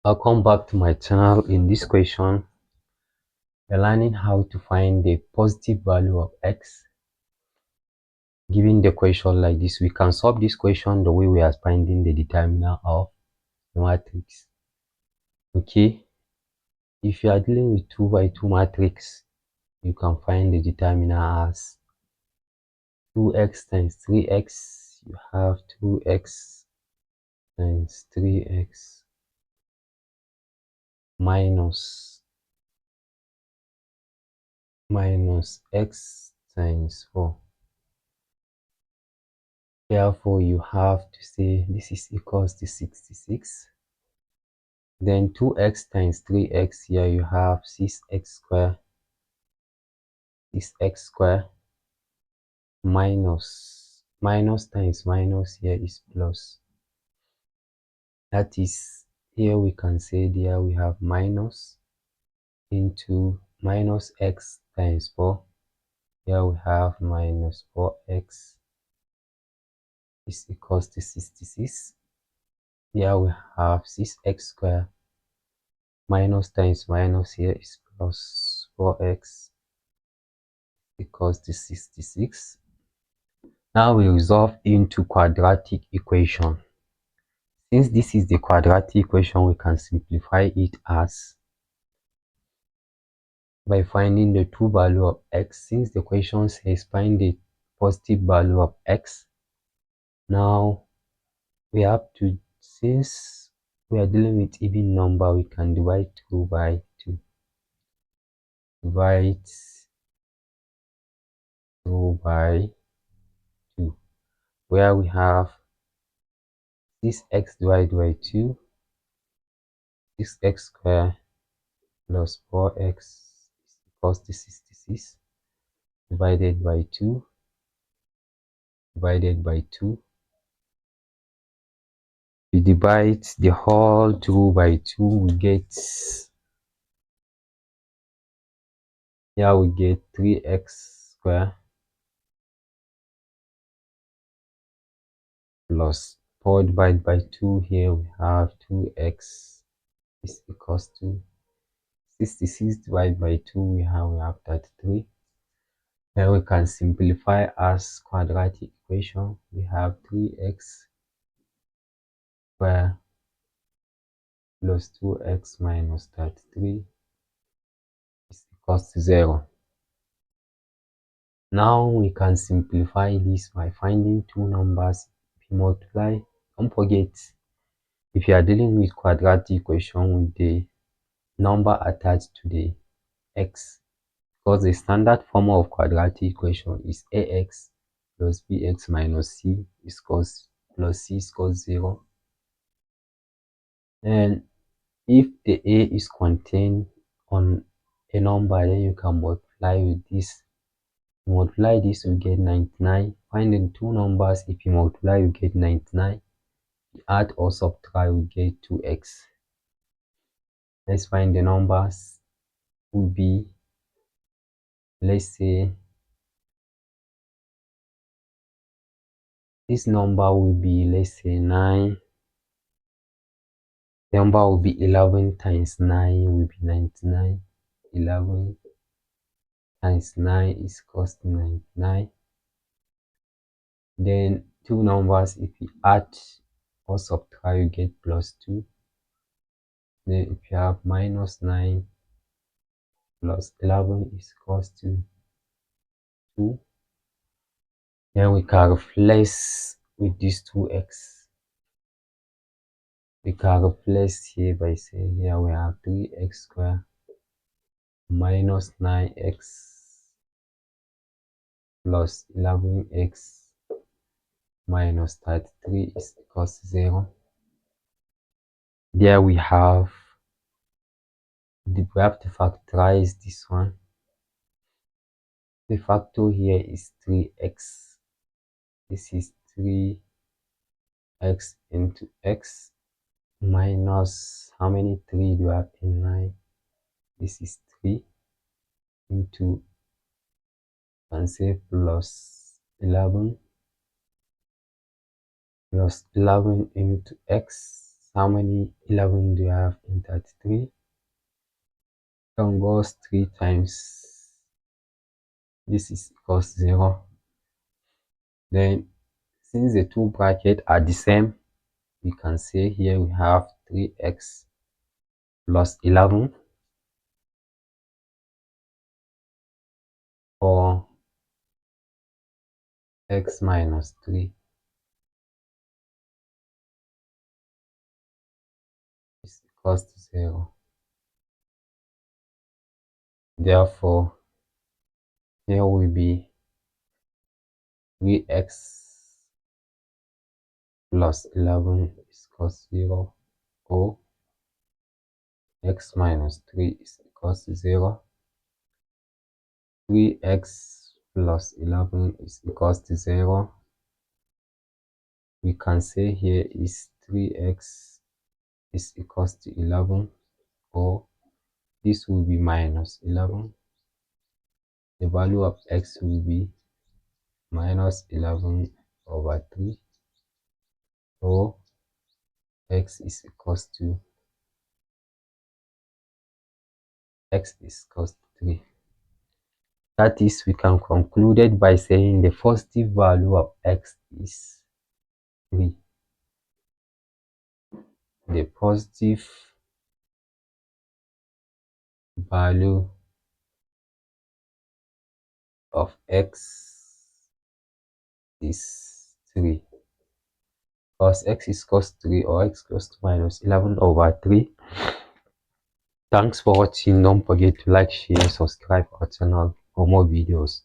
Welcome back to my channel. In this question, we're learning how to find the positive value of x. Given the question like this, we can solve this question the way we are finding the determinant of the matrix. Okay, if you are dealing with 2 by 2 matrix, you can find the determinant as 2x times 3x. You have 2x times 3x minus x times 4. Therefore, you have to say this is equals to 66. Then 2x times 3x, here you have 6x square minus times minus, here is plus. That is, here we can say there we have minus into minus x times 4. Here we have minus 4x is equals to 66. Here we have 6x square minus times minus, here is plus 4x equals to 66. Now we resolve into quadratic equation. Since this is the quadratic equation, we can simplify it as by finding the true value of x. Since the question says find the positive value of x, now we have to, since we are dealing with even number, we can divide 2 by 2. Divide 2 by 2, where we have 6x divided by 2, 6x square plus 4x is equals to 66 divided by 2 divided by 2. We divide the whole through by 2, we get, here we get 3x square plus 4 divided by 2. Here we have 2x is equals to 66 divided by 2. We have 33. Then we can simplify as quadratic equation. We have 3x square plus 2x minus 33 is equals to 0. Now we can simplify this by finding two numbers. If you multiply, don't forget, if you are dealing with quadratic equation with the number attached to the x, because the standard form of quadratic equation is ax plus bx minus c is equals plus c is equals 0. And if the a is contained on a number, then you can multiply with this. Multiply this, you get 99. Find the two numbers. If you multiply, you get 99. You add or subtract, you get 2x. Let's find the numbers. Will be, let's say this number will be, let's say 9. The number will be 11 times 9 will be 99. 11 times 9 is equals to 99. Then two numbers, if you add or subtract, you get plus 2. Then if you have minus 9 plus 11 is equals to 2. Then we can replace with these 2x. We can replace here by saying here we have 3x square minus 9x plus 11x minus 33 is equals to 0. There we have we have to factorize this one. The factor here is 3x. This is 3x into x minus, how many 3 do you have in 9? This is 3 into, and say plus 11 into x How many 11 do you have in 33? Can goes 3 times this is equals 0. Then since the two brackets are the same, we can say here we have 3x plus 11 or x minus 3 is equals to 0. Therefore, here will be 3x plus 11 is equals to 0, or x minus 3 is equals to 0. 3x plus 11 is equals to 0. We can say here is 3x is equals to 11, or this will be minus 11. The value of x will be minus 11 over 3, or x is equals to 3. That is, we can conclude it by saying the positive value of x is 3. The positive value of x is 3. Because x is equals to 3, or x equals to minus 11 over 3. Thanks for watching. Don't forget to like, share, subscribe our channel for more videos.